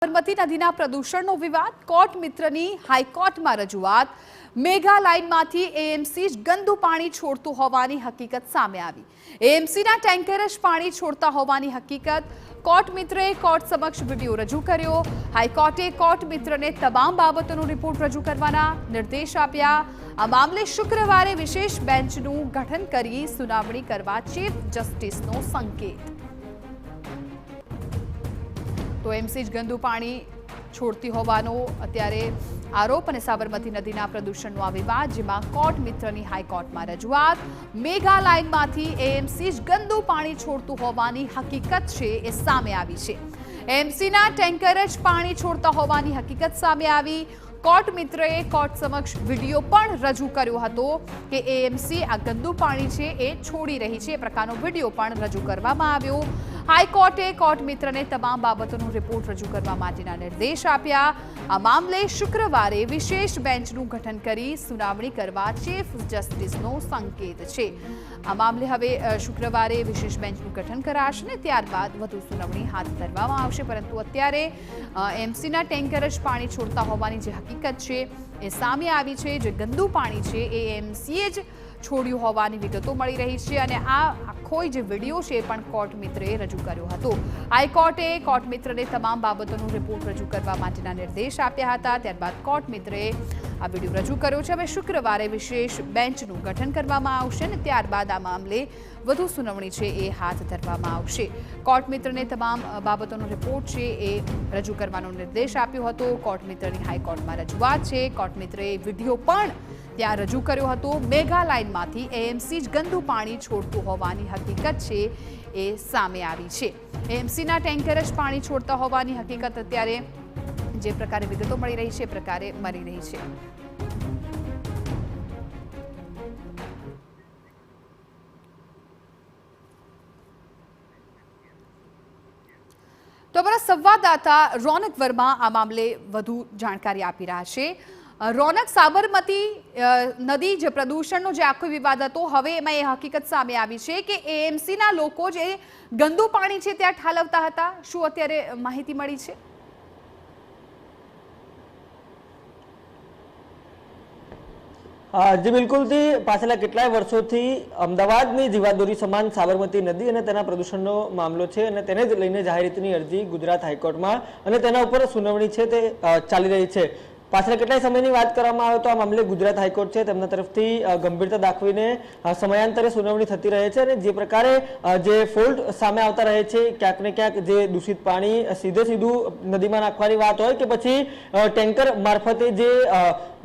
સાબરમતી નદીના પ્રદૂષણનો વિવાદ, કોર્ટ મિત્રની હાઈકોર્ટમાં રજૂઆત, મેગા લાઇનમાંથી એએમસી જ ગંદુ પાણી છોડતું હોવાની હકીકત સામે આવી। એએમસીના ટેન્કર જ પાણી છોડતા હોવાની હકીકત, કોર્ટ મિત્રએ કોર્ટ સમક્ષ વિડીયો રજૂ કર્યો। હાઈકોર્ટે કોર્ટ મિત્રને તમામ બાબતોનો રિપોર્ટ રજૂ કરવાના નિર્દેશ આપ્યા। આ મામલે શુક્રવારે વિશેષ બેન્ચનું ગઠન કરી સુનાવણી કરવા ચીફ જસ્ટિસનો સંકેત। તો એમસી જ ગંદુ પાણી છોડતી હોવાનો અત્યારે આરોપ અને સાબરમતી નદીના પ્રદૂષણનો આ વિવાદ, જેમાં કોર્ટ મિત્રની હાઈકોર્ટમાં રજૂઆત, મેગા લાઇનમાંથી એએમસી જ ગંદુ પાણી છોડતું હોવાની હકીકત છે એ સામે આવી છે। એએમસીના ટેન્કર જ પાણી છોડતા હોવાની હકીકત સામે આવી। કોર્ટ મિત્રએ કોર્ટ સમક્ષ વિડીયો પણ રજૂ કર્યો હતો કે એએમસી આ ગંદુ પાણી છે એ છોડી રહી છે, એ પ્રકારનો વિડીયો પણ રજૂ કરવામાં આવ્યો। હાઈકોર્ટે કોર્ટ મિત્રને તમામ બાબતોનો રિપોર્ટ રજૂ કરવા માટેના નિર્દેશ આપ્યા। આ મામલે શુક્રવારે વિશેષ બેન્ચનું ગઠન કરી સુનાવણી કરવા ચીફ જસ્ટિસનો સંકેત છે। આ મામલે હવે શુક્રવારે વિશેષ બેન્ચનું ગઠન કરાશે ને ત્યારબાદ વધુ સુનાવણી હાથ ધરવામાં આવશે, પરંતુ અત્યારે એમસીના ટેન્કર જ પાણી છોડતા હોવાની જે હકીકત છે એ સામે આવી છે। જે ગંદુ પાણી છે એ એમસીએ જ છોડ્યું હોવાની વિગતો મળી રહી છે અને આ આખો જે વિડીયો છે એ પણ કોર્ટ મિત્રએ રજૂ કર્યો હતો। હાઈકોર્ટે કોર્ટ મિત્રને તમામ બાબતોનો રિપોર્ટ રજૂ કરવા માટેના નિર્દેશ આપ્યા હતા, ત્યારબાદ કોર્ટ મિત્રએ આ વિડીયો રજૂ કર્યો છે। હવે શુક્રવારે વિશેષ બેન્ચનું ગઠન કરવામાં આવશે અને ત્યારબાદ આ મામલે વધુ સુનાવણી છે એ હાથ ધરવામાં આવશે। કોર્ટ મિત્રને તમામ બાબતોનો રિપોર્ટ છે એ રજૂ કરવાનો નિર્દેશ આપ્યો હતો। કોર્ટ મિત્રની હાઈકોર્ટમાં રજૂઆત છે। કોર્ટ મિત્રએ વિડીયો પણ ત્યાં રજૂ કર્યો હતો। મેગા લાઇનમાંથી એએમસી જ ગંદુ પાણી છોડતું હોવાની હકીકત છે એ સામે આવી છે। એએમસીના ટેન્કર જ પાણી છોડતા હોવાની હકીકત અત્યારે જે પ્રકારે વિગતો મળી રહી છે એ પ્રકારે મળી રહી છે। તો અમારા સંવાદદાતા રોનક વર્મા આ મામલે વધુ જાણકારી આપી રહ્યા છે। રોનક, સાબરમતી નદી જે પ્રદૂષણનો જે આખો વિવાદ હતો, હવે એમાં એ હકીકત સામે આવી છે કે એએમસીના લોકો જે ગંદુ પાણી છે ત્યાં ઠાલવતા હતા, શું અત્યારે માહિતી મળી છે? જી બિલકુલ થી પાછલા કેટલાય વર્ષોથી અમદાવાદની જીવાદોરી સમાન સાબરમતી નદી અને તેના પ્રદૂષણનો મામલો છે અને તેને જ લઈને જાહેરહિતની અરજી ગુજરાત હાઈકોર્ટમાં અને તેના ઉપર સુનાવણી છે તે ચાલી રહી છે। પાછલા કેટલાય સમયની વાત કરવામાં આવે તો આ મામલે ગુજરાત હાઈકોર્ટ છે તેમના તરફથી ગંભીરતા દાખવીને સમયાંતરે સુનાવણી થતી રહે છે અને જે પ્રકારે જે ફોલ્ટ સામે આવતા રહે છે, ક્યાંક ને ક્યાંક જે દૂષિત પાણી સીધું નદીમાં નાખવાની વાત હોય કે પછી ટેન્કર મારફતે જે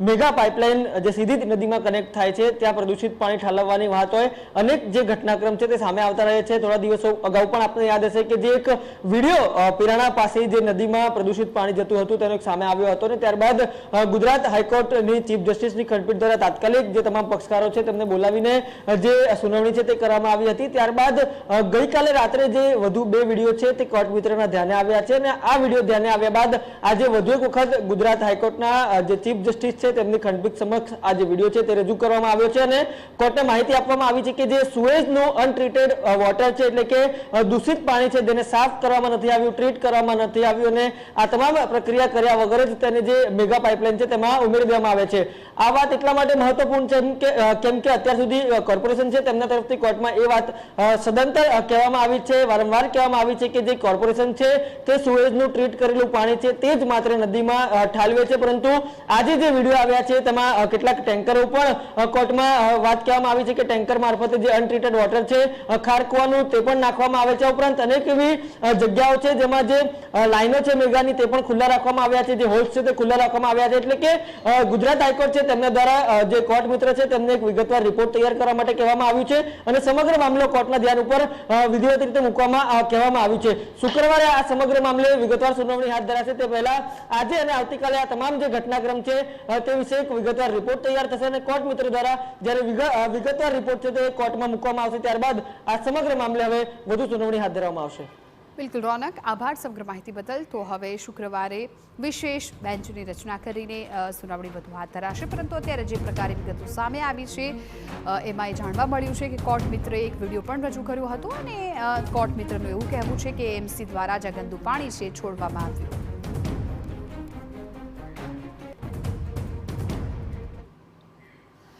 મેગા પાઇપલાઇન જે સીધી જ નદીમાં કનેક્ટ થાય છે ત્યાં પ્રદૂષિત પાણી ઠાલવવાની વાત હોય, અનેક જે ઘટનાક્રમ છે તે સામે આવતા રહે છે। થોડા દિવસો અગાઉ પણ આપને યાદ હશે કે જે એક વિડીયો પિરાણા પાસે જે નદીમાં પ્રદૂષિત પાણી જતું હતું તેનો સામે આવ્યો હતો અને ત્યારબાદ ગુજરાત હાઈકોર્ટની ચીફ જસ્ટિસની ખંડપીઠ દ્વારા તાત્કાલિક જે તમામ પક્ષકારો છે તેમને બોલાવીને જે સુનાવણી છે તે કરવામાં આવી હતી। ત્યારબાદ ગઈકાલે રાત્રે જે વધુ બે વિડીયો છે તે કોર્ટ મિત્રના ધ્યાને આવ્યા છે અને આ વિડીયો ધ્યાને આવ્યા બાદ આજે વધુ એક વખત ગુજરાત હાઈકોર્ટના જે ચીફ જસ્ટિસ છે તેમની ખંડપીઠ સમક્ષ આ જે વિડીયો છે તે રજૂ કરવામાં આવ્યો છે અને કોર્ટને માહિતી આપવામાં આવી છે કે જે સુએઝનો અનટ્રીટેડ વોટર છે, એટલે કે દૂષિત પાણી છે તેને સાફ કરવામાં નથી આવ્યું, ટ્રીટ કરવામાં નથી આવ્યું અને આ તમામ પ્રક્રિયા કર્યા વગર જ તેને જે મેગા પાઇપલાઇન છે તેમાં ઉમેરી દેવામાં આવે છે। આ વાત એટલા માટે મહત્વપૂર્ણ છે કેમ કે અત્યાર સુધી કોર્પોરેશન છે તેમના તરફથી કોર્ટમાં એ વાત સદંતર કહેવામાં આવી છે, વારંવાર કહેવામાં આવી છે કે જે કોર્પોરેશન છે તે સુએઝનું ટ્રીટ કરેલું પાણી છે તે જ માત્ર નદીમાં ઠાલવે છે, પરંતુ આજે જે વિડીયો આવ્યા છે તેમાં કેટલાક ટેન્કરો પણ કોર્ટમાં વાત કહેવામાં આવી છે કે ટેન્કર મારફતે જે અનટ્રીટેડ વોટર છે ખારકવાનું તે પણ નાખવામાં આવે છે। ઉપરાંત અનેક એવી જગ્યાઓ છે જેમાં જે લાઈનો છે મેગાની તે પણ ખુલ્લા રાખવામાં આવ્યા છે, જે હોલ્સ છે તે ખુલ્લા રાખવામાં આવ્યા છે। એટલે કે ગુજરાત હાઈકોર્ટ છે તેમના દ્વારા જે કોર્ટ મિત્ર છે તેમને એક વિગતવાર રિપોર્ટ તૈયાર કરવા માટે કહેવામાં આવ્યું છે અને સમગ્ર મામલો કોર્ટના ધ્યાન ઉપર વિધિવત રીતે મૂકવામાં કહેવામાં આવ્યું છે। શુક્રવારે આ સમગ્ર મામલે વિગતવાર સુનાવણી હાથ ધરાશે તે પહેલા આજે અને આવતીકાલે આ તમામ જે ઘટનાક્રમ છે તે વિશે એક વિગતવાર રિપોર્ટ તૈયાર થશે અને કોર્ટ મિત્ર દ્વારા જ્યારે વિગતવાર રિપોર્ટ છે તે કોર્ટમાં મૂકવામાં આવશે ત્યારબાદ આ સમગ્ર મામલે હવે વધુ સુનાવણી હાથ ધરવામાં આવશે। બિલકુલ રોનક, આભાર સમગ્ર માહિતી બદલ। તો હવે શુક્રવારે વિશેષ બેન્ચની રચના કરીને સુનાવણી વધુ હાથ ધરાશે, પરંતુ અત્યારે જે પ્રકારે વિગતો સામે આવી છે એમાં એ જાણવા મળ્યું છે કે કોર્ટ મિત્રએ એક વિડીયો પણ રજૂ કર્યો હતો અને કોર્ટ મિત્રનું એવું કહેવું છે કે એમસી દ્વારા જે ગંદુ પાણી છે છોડવામાં આવ્યું।